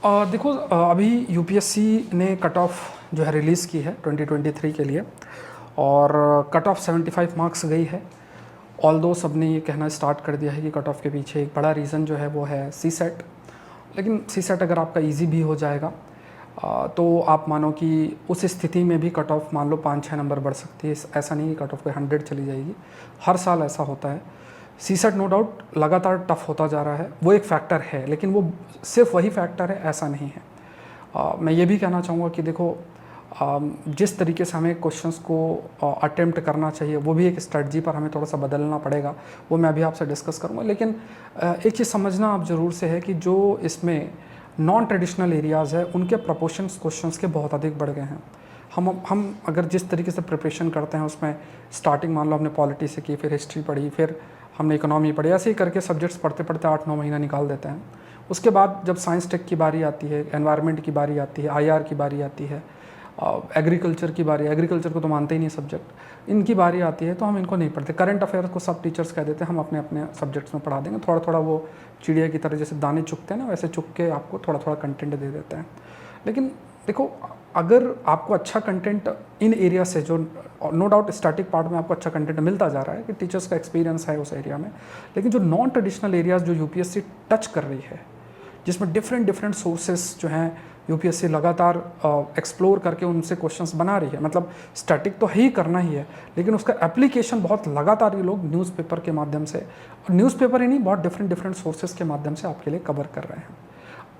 देखो, अभी यूपीएससी ने कट ऑफ जो है रिलीज़ की है 2023 के लिए। और कट ऑफ 75 मार्क्स गई है। ऑल दो सब ने ये कहना स्टार्ट कर दिया है कि कट ऑफ के पीछे एक बड़ा रीज़न जो है वो है सी सेट। लेकिन सी सेट अगर आपका इजी भी हो जाएगा तो आप मानो कि उस स्थिति में भी कट ऑफ मान लो 5-6 नंबर बढ़ सकती है। ऐसा नहीं कि कट ऑफ पे 100 चली जाएगी। हर साल ऐसा होता है। सी सेट नो डाउट लगातार टफ होता जा रहा है, वो एक फैक्टर है, लेकिन वो सिर्फ वही फैक्टर है ऐसा नहीं है। मैं ये भी कहना चाहूँगा कि देखो, जिस तरीके से हमें क्वेश्चंस को अटेम्प्ट करना चाहिए वो भी एक स्ट्रेटजी पर हमें थोड़ा सा बदलना पड़ेगा। वो मैं अभी आपसे डिस्कस करूँगा। लेकिन एक चीज़ समझना आप ज़रूर से है कि जो इसमें नॉन ट्रेडिशनल एरियाज़ है उनके प्रोपोर्शंस क्वेश्चंस के बहुत अधिक बढ़ गए हैं। हम अगर जिस तरीके से प्रिपरेशन करते हैं उसमें स्टार्टिंग मान लो हमने पॉलिटी से की, फिर हिस्ट्री पढ़ी, फिर हमने इकोनॉमी पढ़ी, ऐसे ही करके सब्जेक्ट्स पढ़ते पढ़ते 8-9 महीना निकाल देते हैं। उसके बाद जब साइंस टेक की बारी आती है, एनवायरनमेंट की बारी आती है, आईआर की बारी आती है, एग्रीकल्चर की बारी, एग्रीकल्चर को तो मानते ही नहीं सब्जेक्ट, इनकी बारी आती है तो हम इनको नहीं पढ़ते। करंट अफेयर्स को सब टीचर्स कह देते हैं हम अपने अपने सब्जेक्ट्स में पढ़ा देंगे। थोड़ा थोड़ा वो चिड़िया की तरह जैसे दाने चुगते हैं ना, वैसे चुग के आपको थोड़ा थोड़ा कंटेंट दे देते हैं। लेकिन देखो, अगर आपको अच्छा कंटेंट इन एरिया से, जो नो डाउट स्टैटिक पार्ट में आपको अच्छा कंटेंट मिलता जा रहा है कि टीचर्स का एक्सपीरियंस है उस एरिया में, लेकिन जो नॉन ट्रेडिशनल एरियाज़ जो यूपीएससी टच कर रही है, जिसमें डिफरेंट सोर्सेस जो हैं यूपीएससी लगातार एक्सप्लोर करके उनसे क्वेश्चंस बना रही है। मतलब स्टैटिक तो ही करना ही है, लेकिन उसका एप्लीकेशन बहुत लगातार ये लोग न्यूज़पेपर के माध्यम से, न्यूज़पेपर ही नहीं, बहुत डिफरेंट सोर्सेस के माध्यम से आपके लिए कवर कर रहे हैं।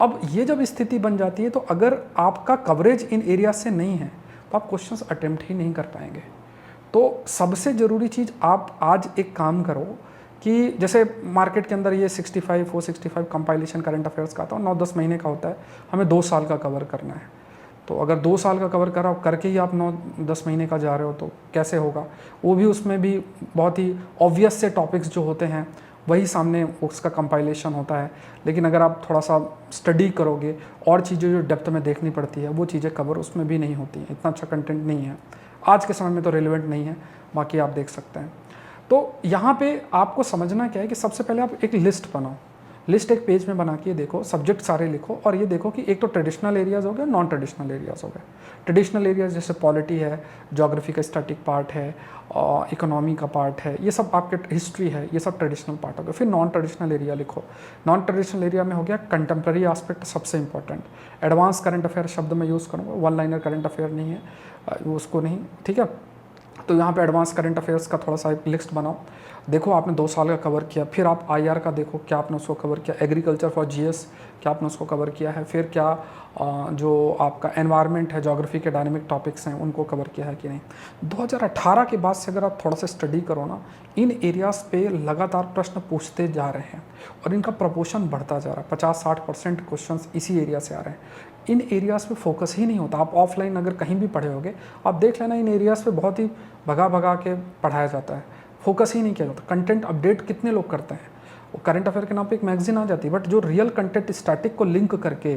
अब ये जब स्थिति बन जाती है तो अगर आपका कवरेज इन एरिया से नहीं है तो आप क्वेश्चंस अटेम्प्ट ही नहीं कर पाएंगे। तो सबसे ज़रूरी चीज़, आप आज एक काम करो कि जैसे मार्केट के अंदर ये 65 कंपाइलेशन करंट अफेयर्स का आता है, 9-10 महीने का होता है, हमें 2 साल का कवर करना है। तो अगर 2 साल का कवर करा करके ही आप 9-10 महीने का जा रहे हो तो कैसे होगा। वो भी उसमें भी बहुत ही ऑब्वियस से टॉपिक्स जो होते हैं वही सामने उसका कंपाइलेशन होता है। लेकिन अगर आप थोड़ा सा स्टडी करोगे और चीज़ें जो डेप्थ में देखनी पड़ती है वो चीज़ें कवर उसमें भी नहीं होती हैं। इतना अच्छा कंटेंट नहीं है आज के समय में, तो रेलिवेंट नहीं है, बाकी आप देख सकते हैं। तो यहाँ पे आपको समझना क्या है कि सबसे पहले आप एक लिस्ट बनाओ। लिस्ट एक पेज में बना के देखो, सब्जेक्ट सारे लिखो और ये देखो कि एक तो ट्रेडिशनल एरियाज़ हो गए, नॉन ट्रेडिशनल एरियाज़ हो गए। ट्रेडिशनल एरियाज़ जैसे पॉलिटी है, ज्योग्राफी का स्टैटिक पार्ट है, इकोनॉमी का पार्ट है, ये सब आपके, हिस्ट्री है, ये सब ट्रेडिशनल पार्ट हो गया। फिर नॉन ट्रेडिशनल एरिया लिखो। नॉन ट्रेडिशनल एरिया में हो गया कंटेम्प्रेरी आस्पेक्ट सबसे इंपॉर्टेंट। एडवांस करंट अफेयर शब्द मैं यूज़ करूँगा, वन लाइनर करंट अफेयर नहीं है, उसको नहीं, ठीक है। तो यहाँ पे एडवांस करंट अफेयर्स का थोड़ा सा एक लिस्ट बनाओ। देखो आपने 2 साल का कवर किया, फिर आप आईआर का देखो क्या आपने उसको कवर किया, एग्रीकल्चर फॉर जीएस क्या आपने उसको कवर किया है, फिर क्या जो आपका एनवायरनमेंट है, ज्योग्राफी के डायनेमिक टॉपिक्स हैं उनको कवर किया है कि नहीं। 2018 के बाद से अगर आप थोड़ा सा स्टडी करो ना, इन एरियाज़ पे लगातार प्रश्न पूछते जा रहे हैं और इनका प्रपोर्शन बढ़ता जा रहा है। 50-60% क्वेश्चन इसी एरिया से आ रहे हैं। इन एरियाज़ पे फोकस ही नहीं होता। आप ऑफलाइन अगर कहीं भी पढ़े होगे, आप देख लेना इन एरियाज़ पे बहुत ही भगा भगा के पढ़ाया जाता है, फोकस ही नहीं किया जाता। कंटेंट अपडेट कितने लोग करते हैं, वो करंट अफेयर के नाम पे एक मैगजीन आ जाती है, बट जो रियल कंटेंट स्टैटिक को लिंक करके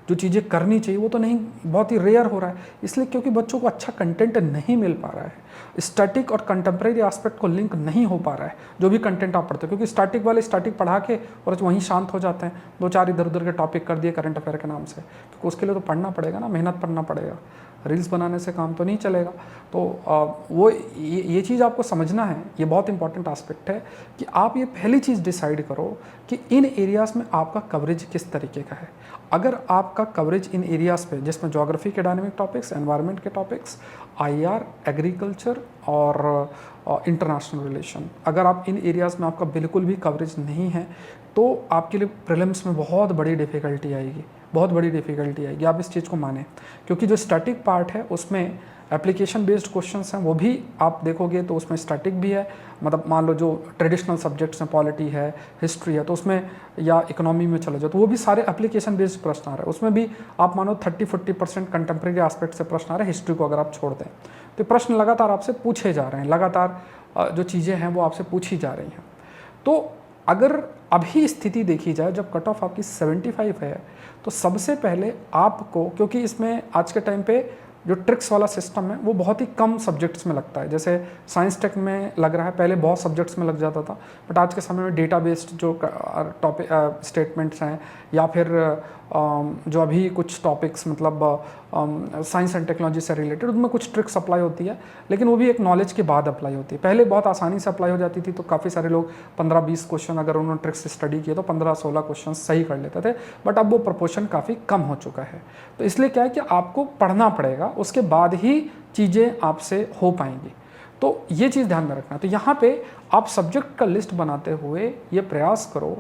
जो चीज़ें करनी चाहिए वो तो नहीं, बहुत ही रेयर हो रहा है। इसलिए क्योंकि बच्चों को अच्छा कंटेंट नहीं मिल पा रहा है, स्टैटिक और कंटेम्प्रेरी एस्पेक्ट को लिंक नहीं हो पा रहा है जो भी कंटेंट आप पढ़ते हो। क्योंकि स्टैटिक वाले स्टैटिक पढ़ा के और वहीं शांत हो जाते हैं, 2-4 इधर उधर के टॉपिक कर दिए करंट अफेयर के नाम से। क्योंकि उसके लिए तो पढ़ना पड़ेगा ना, मेहनत करना पड़ेगा, रील्स बनाने से काम तो नहीं चलेगा। तो वो ये चीज़ आपको समझना है, ये बहुत इंपॉर्टेंट एस्पेक्ट है कि आप ये पहली चीज़ डिसाइड करो कि इन एरियाज़ में आपका कवरेज किस तरीके का है। अगर आपका कवरेज इन एरियाज़ पे, जिसमें ज्योग्राफी के डायनेमिक टॉपिक्स, एनवायरनमेंट के टॉपिक्स, आईआर, एग्रीकल्चर और इंटरनेशनल रिलेशन, अगर आप इन एरियाज़ में आपका बिल्कुल भी कवरेज नहीं है तो आपके लिए प्रीलिम्स में बहुत बड़ी डिफ़िकल्टी आएगी, बहुत बड़ी डिफ़िकल्टी आएगी। आप इस चीज़ को मानें, क्योंकि जो स्टैटिक पार्ट है उसमें एप्लीकेशन बेस्ड क्वेश्चंस हैं, वो भी आप देखोगे तो उसमें स्टैटिक भी है। मतलब मान लो जो ट्रेडिशनल सब्जेक्ट्स हैं, पॉलिटी है, हिस्ट्री है, तो उसमें, या इकोनॉमी में चले जाओ तो वो भी सारे एप्लीकेशन बेस्ड प्रश्न आ रहे हैं। उसमें भी आप मानो 30-40% कंटेम्प्रेरी एस्पेक्ट से प्रश्न आ रहे हैं, हिस्ट्री को अगर आप छोड़ दें तो प्रश्न लगातार आपसे पूछे जा रहे हैं, लगातार जो चीज़ें हैं वो आपसे पूछी जा रही हैं। तो अगर अभी स्थिति देखी जाए जब कट ऑफ आपकी 75 है तो सबसे पहले आपको, क्योंकि इसमें आज के टाइम पे जो ट्रिक्स वाला सिस्टम है वो बहुत ही कम सब्जेक्ट्स में लगता है। जैसे साइंस टेक में लग रहा है, पहले बहुत सब्जेक्ट्स में लग जाता था, बट आज के समय में डेटा बेस्ड जो टॉपिक स्टेटमेंट्स हैं या फिर जो अभी कुछ टॉपिक्स मतलब साइंस एंड टेक्नोलॉजी से रिलेटेड, उनमें कुछ ट्रिक्स अप्लाई होती है, लेकिन वो भी एक नॉलेज के बाद अप्लाई होती है। पहले बहुत आसानी से अप्लाई हो जाती थी, तो काफ़ी सारे लोग 15-20 क्वेश्चन अगर उन्होंने ट्रिक्स स्टडी किए तो 15-16 क्वेश्चन सही कर लेते थे, बट अब वो प्रोपोर्शन काफ़ी कम हो चुका है। तो इसलिए क्या है कि आपको पढ़ना पड़ेगा, उसके बाद ही चीज़ें आपसे हो पाएंगी। तो ये चीज़ ध्यान में रखना। तो यहाँ पे आप सब्जेक्ट का लिस्ट बनाते हुए ये प्रयास करो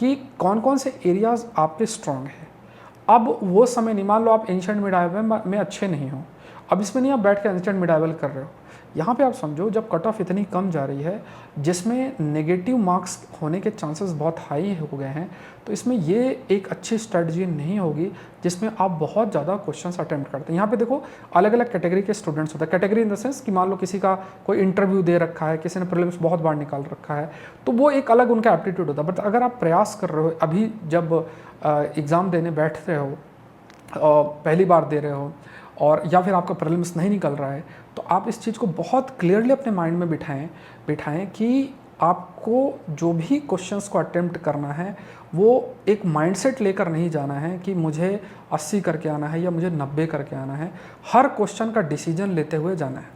कि कौन कौन से एरियाज़ आप पे स्ट्रांग है। अब वो समय नहीं, मान लो आप एंशिएंट मिडाइवल में अच्छे नहीं हो, अब इसमें नहीं आप बैठ के एंशिएंट मिडाइवल कर रहे हो। यहाँ पे आप समझो, जब कट ऑफ इतनी कम जा रही है जिसमें नेगेटिव मार्क्स होने के चांसेस बहुत हाई हो गए हैं, तो इसमें ये एक अच्छी स्ट्रेटजी नहीं होगी जिसमें आप बहुत ज़्यादा क्वेश्चंस अटेम्प्ट करते हैं। यहाँ पे देखो अलग अलग कैटेगरी के स्टूडेंट्स होते हैं। कैटेगरी इन द सेंस कि मान लो किसी का कोई इंटरव्यू दे रखा है, किसी ने प्रीलिम्स बहुत बार निकाल रखा है, तो वो एक अलग उनका एप्टीट्यूड होता है। बट अगर आप प्रयास कर रहे हो, अभी जब एग्ज़ाम देने बैठ रहे हो, पहली बार दे रहे हो, और या फिर आपका प्रीलिम्स नहीं निकल रहा है, तो आप इस चीज़ को बहुत क्लियरली अपने माइंड में बिठाएं कि आपको जो भी क्वेश्चंस को अटेम्प्ट करना है वो एक माइंडसेट लेकर नहीं जाना है कि मुझे 80 करके आना है या मुझे 90 करके आना है। हर क्वेश्चन का डिसीजन लेते हुए जाना है।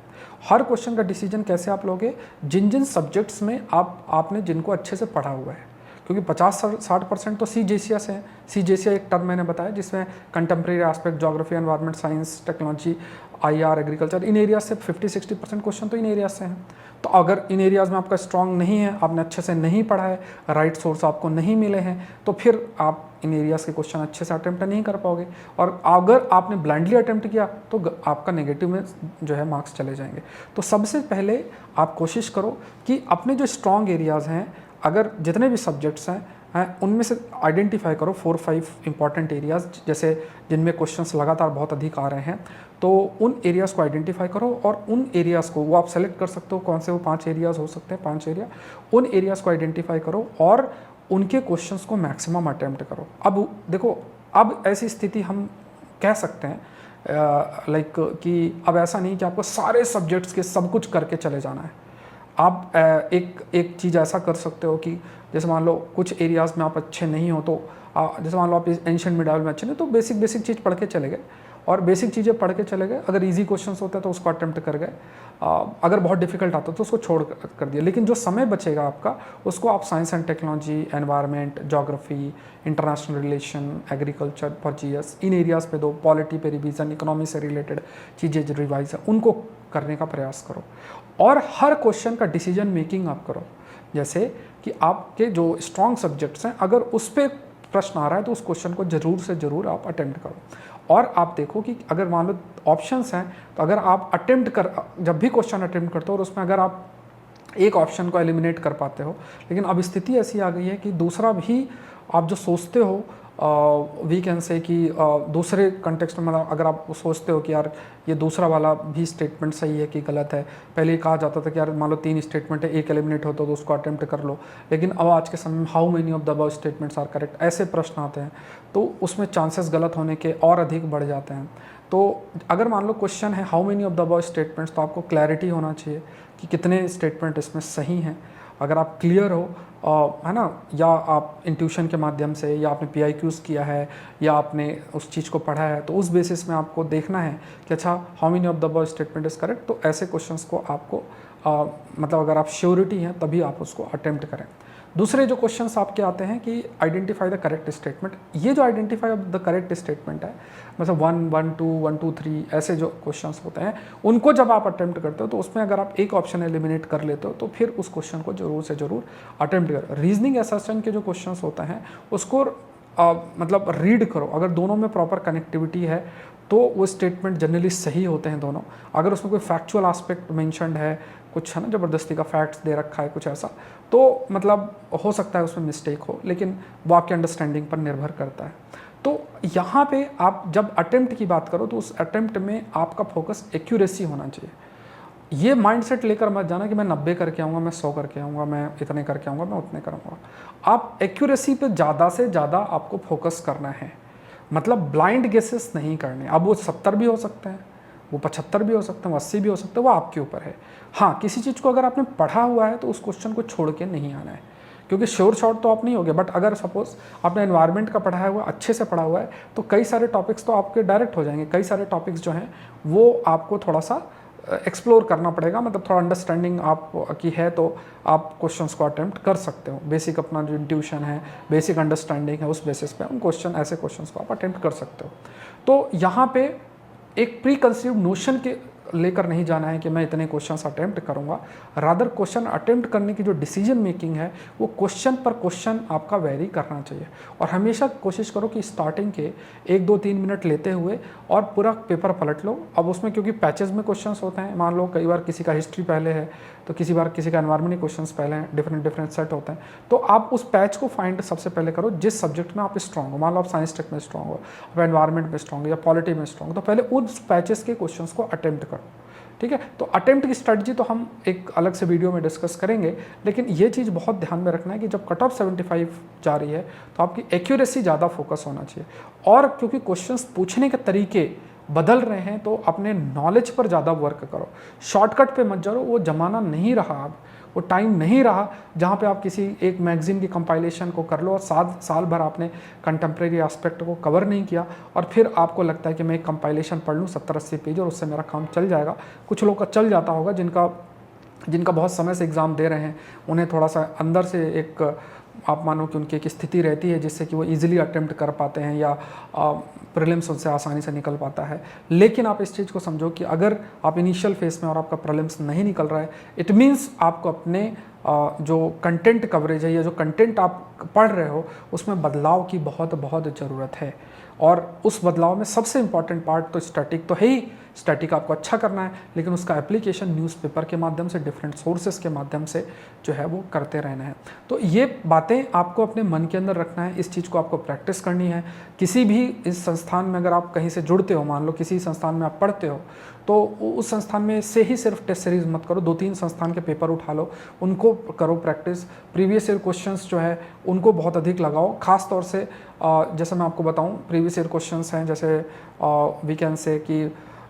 हर क्वेश्चन का डिसीजन कैसे आप लोगे, जिन जिन सब्जेक्ट्स में आपने जिनको अच्छे से पढ़ा हुआ है, क्योंकि 50-60% तो CGCS है। CGCS एक टर्म मैंने बताया जिसमें contemporary aspect, geography, environment science, technology, IR, agriculture, इन एरियाज से 50-60% क्वेश्चन तो इन एरियाज से हैं। तो अगर इन एरियाज़ में आपका स्ट्रांग नहीं है, आपने अच्छे से नहीं पढ़ा है, राइट सोर्स आपको नहीं मिले हैं, तो फिर आप इन एरियाज़ के क्वेश्चन अच्छे से अटेम्प्ट नहीं कर पाओगे। और अगर आपने ब्लाइंडली अटेम्प्ट किया तो आपका नेगेटिव में जो है मार्क्स चले जाएंगे। तो सबसे पहले आप कोशिश करो कि अपने जो स्ट्रॉन्ग एरियाज़ हैं, अगर जितने भी सब्जेक्ट्स हैं उनमें से आइडेंटिफाई करो 4-5 इंपॉर्टेंट एरियाज़, जैसे जिनमें क्वेश्चंस लगातार बहुत अधिक आ रहे हैं, तो उन एरियाज़ को आइडेंटिफाई करो और उन एरियाज़ को वो आप सेलेक्ट कर सकते हो, कौन से वो 5 एरियाज़ हो सकते हैं, 5 एरिया, उन एरियाज़ को आइडेंटिफाई करो और उनके क्वेश्चंस को मैक्सिमम अटैम्प्ट करो। अब देखो, अब ऐसी स्थिति हम कह सकते हैं लाइक कि अब ऐसा नहीं कि आपको सारे सब्जेक्ट्स के सब कुछ करके चले जाना है। आप एक चीज़ ऐसा कर सकते हो कि जैसे मान लो कुछ एरियाज़ में आप अच्छे नहीं हो, तो जैसे मान लो आप एंशिएंट मिडाइवल में अच्छे नहीं, तो बेसिक चीज़ पढ़ के चले गए, और बेसिक चीज़ें पढ़ के चले गए। अगर इजी क्वेश्चंस होते हैं तो उसको अटेम्प्ट कर गए, अगर बहुत डिफिकल्ट आता तो उसको छोड़ कर दिया। लेकिन जो समय बचेगा आपका, उसको आप science and technology, environment, geography, international relation, agriculture for GS, in areas पे दो। पॉलिटी पे रिवीजन, इकोनॉमी से रिलेटेड चीज़ें जो रिवाइज है उनको करने का प्रयास करो। और हर क्वेश्चन का डिसीजन मेकिंग आप करो, जैसे कि आपके जो स्ट्रॉन्ग सब्जेक्ट्स हैं, अगर उस पर प्रश्न आ रहा है तो उस क्वेश्चन को ज़रूर से ज़रूर आप अटेम्प्ट करो। और आप देखो कि अगर मान लो ऑप्शंस हैं, तो अगर आप जब भी क्वेश्चन अटेम्प्ट करते हो और उसमें अगर आप एक ऑप्शन को एलिमिनेट कर पाते हो, लेकिन अब स्थिति ऐसी आ गई है कि दूसरा भी आप जो सोचते हो, वी कैन से कि दूसरे कंटेक्स्ट में, अगर आप सोचते हो कि यार ये दूसरा वाला भी स्टेटमेंट सही है कि गलत है। पहले कहा जाता था कि यार मान लो 3 स्टेटमेंट है, एक एलिमिनेट होता तो उसको अटेम्प्ट कर लो, लेकिन अब आज के समय में how many of the above statements are correct, ऐसे प्रश्न आते हैं, तो उसमें चांसेस गलत होने के और अधिक बढ़ जाते हैं। तो अगर मान लो क्वेश्चन है how many of the above statements, तो आपको क्लैरिटी होना चाहिए कि कितने स्टेटमेंट इसमें सही हैं। अगर आप क्लियर हो, है ना, या आप इंट्यूशन के माध्यम से, या आपने PIQs किया है, या आपने उस चीज़ को पढ़ा है, तो उस बेसिस में आपको देखना है कि अच्छा how many of the above statement is correct. तो ऐसे क्वेश्चंस को आपको मतलब अगर आप श्योरिटी हैं तभी आप उसको अटेम्प्ट करें। दूसरे जो क्वेश्चंस आपके आते हैं कि आइडेंटिफाई द करेक्ट स्टेटमेंट, ये जो identify of the correct statement है, मतलब 1, 1, 2, 1, 2, 3 ऐसे जो क्वेश्चंस होते हैं, उनको जब आप अटेम्प्ट करते हो तो उसमें अगर आप एक ऑप्शन एलिमिनेट कर लेते हो तो फिर उस क्वेश्चन को जरूर से जरूर अटेम्प्ट करो। रीजनिंग असर्शन के जो क्वेश्चंस होते हैं उसको मतलब रीड करो। अगर दोनों में प्रॉपर कनेक्टिविटी है तो वो स्टेटमेंट जनरली सही होते हैं दोनों। अगर उसमें कोई फैक्चुअल एस्पेक्ट मेंशन्ड है, कुछ है ना, ज़बरदस्ती का फैक्ट्स दे रखा है, कुछ ऐसा, तो मतलब हो सकता है उसमें मिस्टेक हो, लेकिन वो आपकी अंडरस्टैंडिंग पर निर्भर करता है। तो यहाँ पे आप जब अटेम्प्ट की बात करो तो उस अटेम्प्ट में आपका फोकस एक्यूरेसी होना चाहिए। ये माइंडसेट लेकर मत जाना कि मैं 90 करके आऊँगा, मैं 100 करके आऊँगा, मैं इतने करके आऊँगा, मैं उतने करूँगा। आप एक्यूरेसी पे ज़्यादा से ज़्यादा आपको फोकस करना है, मतलब ब्लाइंड गेसेस नहीं करने। अब वो 70 भी हो सकते हैं, वो 75 भी हो सकते हैं, 80 भी हो सकते हैं, वो आपके ऊपर है। हाँ, किसी चीज़ को अगर आपने पढ़ा हुआ है तो उस क्वेश्चन को छोड़ के नहीं आना है, क्योंकि श्योर शॉट तो आप नहीं होगे, बट अगर सपोज आपने एनवायरनमेंट का पढ़ा हुआ अच्छे से पढ़ा हुआ है तो कई सारे टॉपिक्स तो आपके डायरेक्ट हो जाएंगे, कई सारे टॉपिक्स जो हैं वो आपको थोड़ा सा एक्सप्लोर करना पड़ेगा, मतलब थोड़ा अंडरस्टैंडिंग आप की है तो आप क्वेश्चंस को अटेम्प्ट कर सकते हो। बेसिक अपना जो इंट्यूशन है, बेसिक अंडरस्टैंडिंग है, उस बेसिस पे उन ऐसे क्वेश्चंस को आप अटेम्प्ट कर सकते हो। तो यहाँ पे एक प्री कंसीव्ड नोशन के लेकर नहीं जाना है कि मैं इतने क्वेश्चंस अटेम्प्ट करूंगा, रादर क्वेश्चन अटेम्प्ट करने की जो डिसीजन मेकिंग है वो क्वेश्चन पर क्वेश्चन आपका वेरी करना चाहिए। और हमेशा कोशिश करो कि स्टार्टिंग के 1-2-3 मिनट लेते हुए और पूरा पेपर पलट लो। अब उसमें क्योंकि पैचेस में क्वेश्चंस होते हैं, मान लो कई बार किसी का हिस्ट्री पहले है तो किसी बार किसी का एनवायरमेंट क्वेश्चंस पहले हैं, डिफरेंट सेट होते हैं, तो आप उस पैच को फाइंड सबसे पहले करो जिस सब्जेक्ट में आप स्ट्रॉन्ग हो। मान लो आप साइंस टेक में स्ट्रॉन्ग हो, आप एनवायरमेंट में स्ट्रॉन्ग हो या पॉलिटी में स्ट्रॉन्ग हो, तो पहले उस पैचेस के क्वेश्चंस को अटेम्प्ट करो। ठीक है, तो अटेम्प्ट की स्ट्रेटजी तो हम एक अलग से वीडियो में डिस्कस करेंगे, लेकिन ये चीज़ बहुत ध्यान में रखना है कि जब कट ऑफ 75 जा रही है तो आपकी एक्यूरेसी ज़्यादा फोकस होना चाहिए। और क्योंकि क्वेश्चंस पूछने के तरीके बदल रहे हैं तो अपने नॉलेज पर ज़्यादा वर्क करो, शॉर्टकट पे मत जाओ। वो ज़माना नहीं रहा, अब वो टाइम नहीं रहा जहाँ पे आप किसी एक मैगजीन की कंपाइलेशन को कर लो और साल भर आपने कंटेम्प्रेरी एस्पेक्ट को कवर नहीं किया और फिर आपको लगता है कि मैं एक कंपाइलेशन पढ़ लूँ 70-80 पेज और उससे मेरा काम चल जाएगा। कुछ लोग का चल जाता होगा, जिनका बहुत समय से एग्ज़ाम दे रहे हैं, उन्हें थोड़ा सा अंदर से एक आप मानो कि उनकी एक स्थिति रहती है जिससे कि वो इजीली अटेम्प्ट कर पाते हैं या प्रीलिम्स उनसे आसानी से निकल पाता है। लेकिन आप इस चीज़ को समझो कि अगर आप इनिशियल फेस में और आपका प्रीलिम्स नहीं निकल रहा है, इट मीन्स आपको अपने जो कंटेंट कवरेज है या जो कंटेंट आप पढ़ रहे हो उसमें बदलाव की बहुत ज़रूरत है। और उस बदलाव में सबसे इम्पॉर्टेंट पार्ट तो स्टैटिक तो है ही, स्टैटिक आपको अच्छा करना है, लेकिन उसका एप्लीकेशन न्यूज़पेपर के माध्यम से, डिफरेंट सोर्सेज के माध्यम से जो है वो करते रहना है। तो ये बातें आपको अपने मन के अंदर रखना है, इस चीज़ को आपको प्रैक्टिस करनी है। किसी भी इस संस्थान में अगर आप कहीं से जुड़ते हो, मान लो किसी संस्थान में आप पढ़ते हो, तो उस संस्थान में से ही सिर्फ टेस्ट सीरीज मत करो, 2-3 संस्थान के पेपर उठा लो, उनको करो प्रैक्टिस। प्रीवियस ईयर क्वेश्चंस जो है उनको बहुत अधिक लगाओ, खास तौर से जैसे मैं आपको बताऊं प्रीवियस ईयर क्वेश्चंस हैं, जैसे वी कैन से कि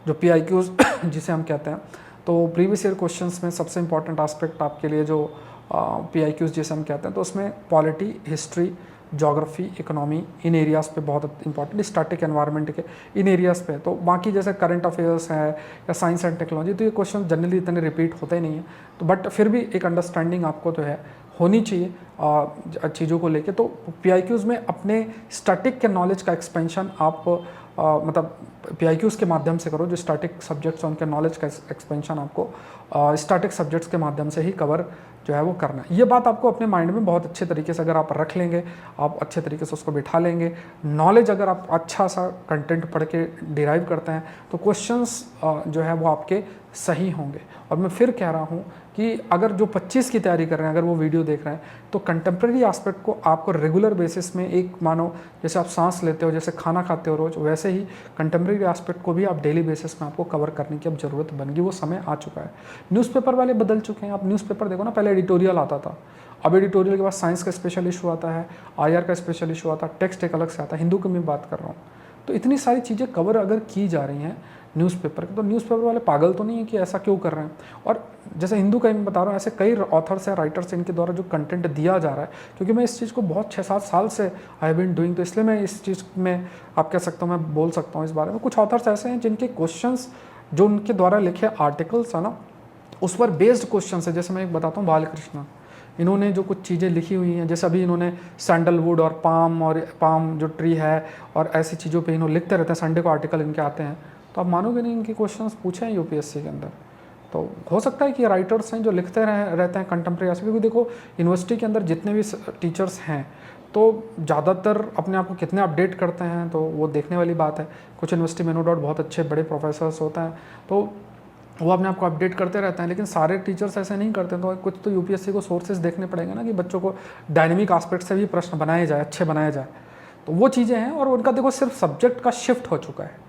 जो PIQs जिसे हम कहते हैं, तो प्रीवियस ईयर क्वेश्चंस में सबसे इंपॉर्टेंट एस्पेक्ट आपके लिए जो PIQs जिसे हम कहते हैं, तो उसमें पॉलिटी, हिस्ट्री, जोग्राफी, इकोनॉमी, इन एरियाज़ पे बहुत इंपॉर्टेंट, स्टैटिक एनवायरनमेंट के इन एरियाज़ पे। तो बाकी जैसे करंट अफेयर्स है या साइंस एंड टेक्नोलॉजी, तो ये क्वेश्चन जनरली इतने रिपीट होते ही नहीं है, तो बट फिर भी एक अंडरस्टैंडिंग आपको जो है होनी चाहिए चीज़ों को लेके। तो PIQs में अपने स्टैटिक के नॉलेज का एक्सपेंशन आप मतलब PIQs के माध्यम से करो, जो स्टैटिक सब्जेक्ट्स हैं उनके नॉलेज का एक्सपेंशन आपको स्टैटिक सब्जेक्ट्स के माध्यम से ही कवर जो है वो करना है। ये बात आपको अपने माइंड में बहुत अच्छे तरीके से अगर आप रख लेंगे, आप अच्छे तरीके से उसको बिठा लेंगे, नॉलेज अगर आप अच्छा सा कंटेंट पढ़ के डिराइव करते हैं तो क्वेश्चंस जो है वो आपके सही होंगे। और मैं फिर कह रहा हूँ कि अगर जो 25 की तैयारी कर रहे हैं, अगर वो वीडियो देख रहे हैं, तो कंटेम्प्रेरी एस्पेक्ट को आपको रेगुलर बेसिस में, एक मानो जैसे आप सांस लेते हो, जैसे खाना खाते हो रोज़, वैसे ही कंटेम्प्रेरी एस्पेक्ट को भी आप डेली बेसिस में आपको कवर करने की अब ज़रूरत बन गई, वो समय आ चुका है। न्यूज़पेपर वाले बदल चुके हैं, आप न्यूज़पेपर देखो ना, पहले एडिटोरियल आता था, अब एडिटोरियल के बाद साइंस का स्पेशल इशू आता है, IR का स्पेशल इशू आता है, टेक्स्ट एक अलग से आता है, हिंदू की मैं बात कर रहा हूँ। तो इतनी सारी चीज़ें कवर अगर की जा रही हैं न्यूज़पेपर के, तो न्यूज़पेपर वाले पागल तो नहीं है कि ऐसा क्यों कर रहे हैं। और जैसे हिंदू का मैं बता रहा हूँ, ऐसे कई ऑथर्स हैं, राइटर्स, इनके द्वारा जो कंटेंट दिया जा रहा है, क्योंकि मैं इस चीज़ को बहुत 6-7 साल से आई हैव बीन डूइंग, तो इसलिए मैं इस चीज़ में आप कह सकता हूँ, मैं बोल सकता हूँ इस बारे में। कुछ ऑथर्स ऐसे हैं जिनके क्वेश्चंस जो उनके द्वारा लिखे आर्टिकल्स है ना, उस पर बेस्ड क्वेश्चन है। जैसे मैं एक बताता हूँ, बालकृष्ण, इन्होंने जो कुछ चीज़ें लिखी हुई हैं, जैसे अभी इन्होंने सैंडलवुड और पाम जो ट्री है और ऐसी चीज़ों पे इन्होंने लिखते रहते हैं, संडे को आर्टिकल इनके आते हैं, तो आप मानोगे नहीं इनके क्वेश्चंस पूछे हैं UPSC के अंदर। तो हो सकता है कि राइटर्स हैं जो लिखते रहते हैं कंटेम्प्रेरी, क्योंकि देखो यूनिवर्सिटी के अंदर जितने भी टीचर्स हैं तो ज़्यादातर अपने आप को कितने अपडेट करते हैं, तो वो देखने वाली बात है। कुछ यूनिवर्सिटी में नो डाउट बहुत अच्छे बड़े प्रोफेसर्स होते हैं, तो वो अपने आप को अपडेट करते रहते हैं, लेकिन सारे टीचर्स ऐसे नहीं करते। तो कुछ तो UPSC को सोर्सेज देखने पड़ेंगे ना, कि बच्चों को डायनेमिक एस्पेक्ट से भी प्रश्न बनाए जाए, अच्छे बनाए जाए, तो वो चीज़ें हैं। और उनका देखो सिर्फ सब्जेक्ट का शिफ्ट हो चुका है,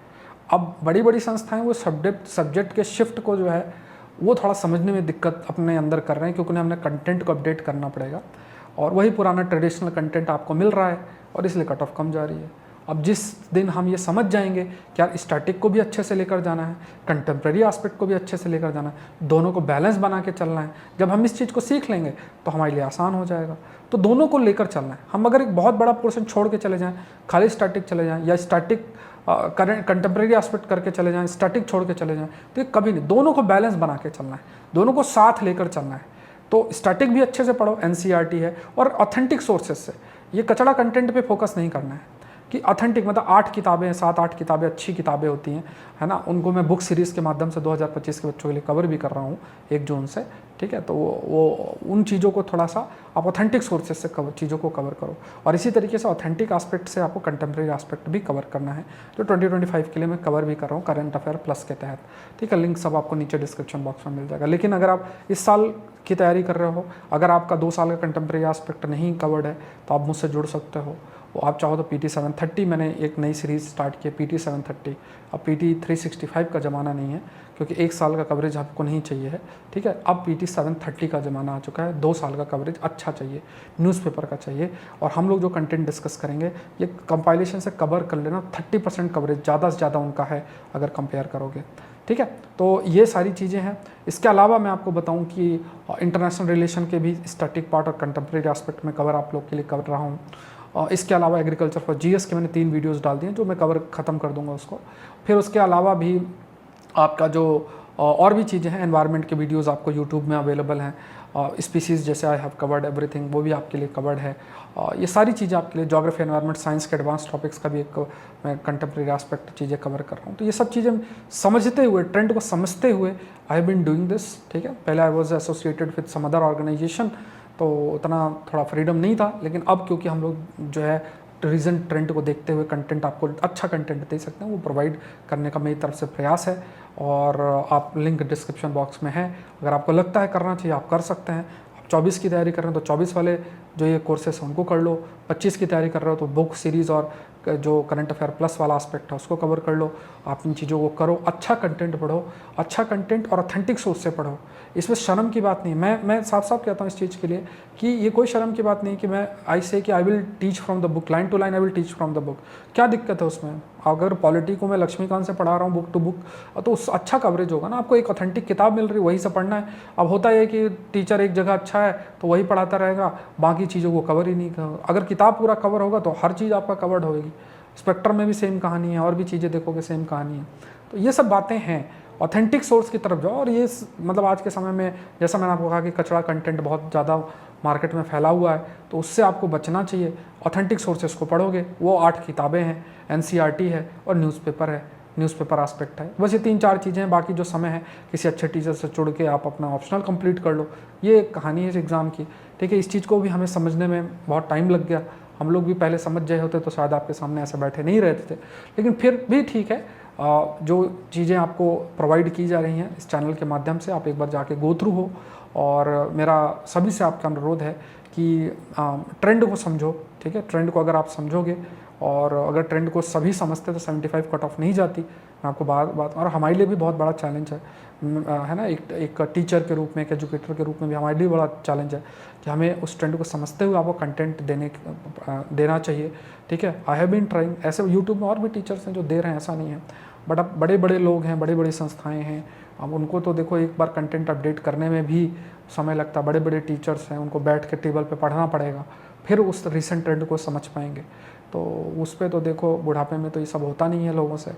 अब बड़ी बड़ी संस्थाएं वो सब्जेक्ट के शिफ्ट को जो है वो थोड़ा समझने में दिक्कत अपने अंदर कर रहे हैं, क्योंकि उन्हें हमने कंटेंट को अपडेट करना पड़ेगा, और वही पुराना ट्रेडिशनल कंटेंट आपको मिल रहा है और इसलिए कट ऑफ कम जा रही है। अब जिस दिन हम ये समझ जाएंगे कि यार स्टैटिक को भी अच्छे से लेकर जाना है, कंटेम्प्रेरी एस्पेक्ट को भी अच्छे से लेकर जाना है, दोनों को बैलेंस बना के चलना है, जब हम इस चीज़ को सीख लेंगे तो हमारे लिए आसान हो जाएगा। तो दोनों को लेकर चलना है। हम अगर एक बहुत बड़ा पोर्शन छोड़ के चले जाएँ, खाली स्टैटिक चले जाएँ या स्टैटिक करेंट कंटेम्प्रेरी एस्पेक्ट करके चले जाएँ, स्टैटिक छोड़ के चले जाएँ, तो ये कभी नहीं। दोनों को बैलेंस बना के चलना है, दोनों को साथ लेकर चलना है। तो स्टैटिक भी अच्छे से पढ़ो, एनसीईआरटी है, और ऑथेंटिक सोर्सेज से। ये कचड़ा कंटेंट पे फोकस नहीं करना है कि ऑथेंटिक, मतलब 8 किताबें, 7-8 किताबें अच्छी किताबें होती हैं, है ना, उनको मैं बुक सीरीज़ के माध्यम से 2025 के बच्चों के लिए कवर भी कर रहा हूँ 1 जून से, ठीक है। तो वो उन चीज़ों को थोड़ा सा आप ऑथेंटिक सोर्सेज से चीज़ों को कवर करो, और इसी तरीके से ऑथेंटिक एस्पेक्ट से आपको कंटेम्प्रेरी एस्पेक्ट भी कवर करना है, जो 2025 के लिए मैं कवर भी कर रहा हूँ करंट अफेयर प्लस के तहत, ठीक है। लिंक सब आपको नीचे डिस्क्रिप्शन बॉक्स में मिल जाएगा। लेकिन अगर आप इस साल की तैयारी कर रहे हो, अगर आपका 2 साल का कंटेम्प्रेरी एस्पेक्ट नहीं कवर्ड है, तो आप मुझसे जुड़ सकते हो। आप चाहो तो PT 730, मैंने एक नई सीरीज़ स्टार्ट की है PT 730। अब PT 365 का ज़माना नहीं है, क्योंकि 1 साल का कवरेज आपको नहीं चाहिए है, ठीक है। अब PT 730 का ज़माना आ चुका है, 2 साल का कवरेज अच्छा चाहिए, न्यूज़पेपर का चाहिए। और हम लोग जो कंटेंट डिस्कस करेंगे, ये कंपाइलेशन से कवर कर लेना, 30% कवरेज ज़्यादा से ज़्यादा उनका है अगर कंपेयर करोगे, ठीक है। तो ये सारी चीज़ें हैं। इसके अलावा मैं आपको बताऊं कि इंटरनेशनल रिलेशन के भी स्टैटिक पार्ट और कंटेम्प्रेरी एस्पेक्ट में कवर आप लोग के लिए कर रहा हूँ। इसके अलावा एग्रीकल्चर फॉर GS के मैंने 3 वीडियोस डाल दिए, जो मैं कवर ख़त्म कर दूंगा उसको। फिर उसके अलावा भी आपका जो और भी चीज़ें हैं, एनवायरनमेंट के वीडियोस आपको यूट्यूब में अवेलेबल हैं, स्पीसीज़ जैसे आई हैव कवर्ड एवरीथिंग, वो भी आपके लिए कवर्ड है। ये सारी चीज़ें आपके लिए, ज्योग्राफी, एनवायरनमेंट, साइंस के एडवांस टॉपिक्स का भी एक मैं कंटेम्प्रेरी एस्पेक्ट चीज़ें कवर कर रहा हूँ। तो ये सब चीज़ें समझते हुए, ट्रेंड को समझते हुए I have been doing this, ठीक है। पहले I was associated with some other organisation, तो उतना थोड़ा फ्रीडम नहीं था, लेकिन अब क्योंकि हम लोग जो है रीजन ट्रेंड को देखते हुए कंटेंट, आपको अच्छा कंटेंट दे सकते हैं, वो प्रोवाइड करने का मेरी तरफ से प्रयास है। और आप लिंक डिस्क्रिप्शन बॉक्स में है, अगर आपको लगता है करना चाहिए आप कर सकते हैं। आप 24 की तैयारी कर रहे हैं तो 24 वाले जो ये कोर्सेस हैं उनको कर लो, 25 की तैयारी कर रहे हो तो बुक सीरीज़ और जो करंट अफेयर प्लस वाला एस्पेक्ट है उसको कवर कर लो। आप इन चीज़ों को करो, अच्छा कंटेंट पढ़ो, अच्छा कंटेंट और ऑथेंटिक सोर्स से पढ़ो। इसमें शर्म की बात नहीं, मैं साफ साफ कहता हूँ इस चीज़ के लिए कि ये कोई शर्म की बात नहीं कि मैं आई से कि I will teach from the book, line to line I will teach from the book. क्या दिक्कत है उसमें? अगर पॉलिटी को मैं लक्ष्मीकांत से पढ़ा रहा हूँ बुक टू बुक, तो उस अच्छा कवरेज होगा ना। आपको एक ऑथेंटिक किताब मिल रही है, वही से पढ़ना है। अब होता है कि टीचर एक जगह अच्छा है तो वही पढ़ाता रहेगा, बाकी चीज़ों को कवर ही नहीं करेगा। अगर किताब पूरा कवर होगा तो हर चीज़ आपका कवर्ड होगी। स्पेक्ट्रम में भी सेम कहानी है, और भी चीज़ें देखोगे सेम कहानी है। तो ये सब बातें हैं, ऑथेंटिक सोर्स की तरफ जाओ। और ये मतलब आज के समय में, जैसा मैंने आपको कहा कि कचरा कंटेंट बहुत ज़्यादा मार्केट में फैला हुआ है, तो उससे आपको बचना चाहिए। ऑथेंटिक सोर्सेस को पढ़ोगे, वो 8 किताबें हैं, एनसीईआरटी है और न्यूज़पेपर है, न्यूज़पेपर एस्पेक्ट है। बस ये 3-4 चीज़ें हैं। बाकी जो समय है किसी अच्छे टीचर से जुड़ के आप अपना ऑप्शनल कंप्लीट कर लो। ये कहानी है इस एग्ज़ाम की, ठीक है। इस चीज़ को भी हमें समझने में बहुत टाइम लग गया। हम लोग भी पहले समझ गए होते तो शायद आपके सामने ऐसे बैठे नहीं रहते थे, लेकिन फिर भी ठीक है। जो चीज़ें आपको प्रोवाइड की जा रही हैं इस चैनल के माध्यम से, आप एक बार जाके गो थ्रू हो। और मेरा सभी से आपका अनुरोध है कि ट्रेंड को समझो, ठीक है। ट्रेंड को अगर आप समझोगे, और अगर ट्रेंड को सभी समझते तो 75 कट ऑफ नहीं जाती। मैं आपको बात और हमारे लिए भी बहुत बड़ा चैलेंज है ना, एक टीचर के रूप में, एक एजुकेटर के रूप में भी हमारे लिए बड़ा चैलेंज है कि हमें उस ट्रेंड को समझते हुए आपको कंटेंट देना चाहिए, ठीक है। I have been trying. ऐसे यूट्यूब में और भी टीचर्स हैं जो दे रहे हैं, ऐसा नहीं है, बट अब बड़े बड़े लोग हैं, बड़ी बड़ी संस्थाएँ हैं, अब उनको तो देखो एक बार कंटेंट अपडेट करने में भी समय लगता है। बड़े बड़े टीचर्स हैं, उनको बैठ के टेबल पे पढ़ना पड़ेगा, फिर उस रिसेंट ट्रेंड को समझ पाएंगे। तो उस पर तो देखो बुढ़ापे में तो ये सब होता नहीं है लोगों से,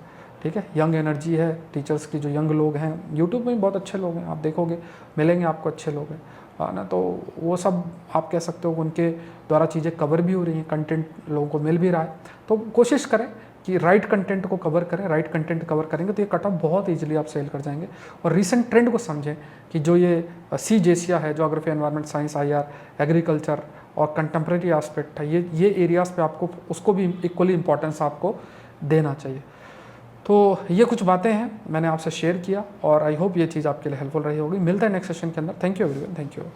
ठीक है। यंग एनर्जी है टीचर्स की, जो यंग लोग हैं यूट्यूब में भी बहुत अच्छे लोग हैं, आप देखोगे मिलेंगे आपको अच्छे लोग हैं ना। तो वो सब आप कह सकते हो उनके द्वारा चीज़ें कवर भी हो रही हैं, कंटेंट लोगों को मिल भी रहा है। तो कोशिश करें कि राइट कंटेंट को कवर करें। राइट कंटेंट कवर करेंगे तो ये कट ऑफ बहुत ईजिली आप सेल कर जाएंगे। और रिसेंट ट्रेंड को समझें कि जो ये CJCA है, geography, environment, science, IR, agriculture और कंटेम्प्रेरी एस्पेक्ट है, ये एरियाज़ पे आपको उसको भी इक्वली इंपॉर्टेंस आपको देना चाहिए। तो ये कुछ बातें हैं मैंने आपसे शेयर किया, और आई होप ये चीज़ आपके लिए हेल्पफुल रही होगी। मिलता है नेक्स्ट सेशन के अंदर। Thank you everyone, thank you.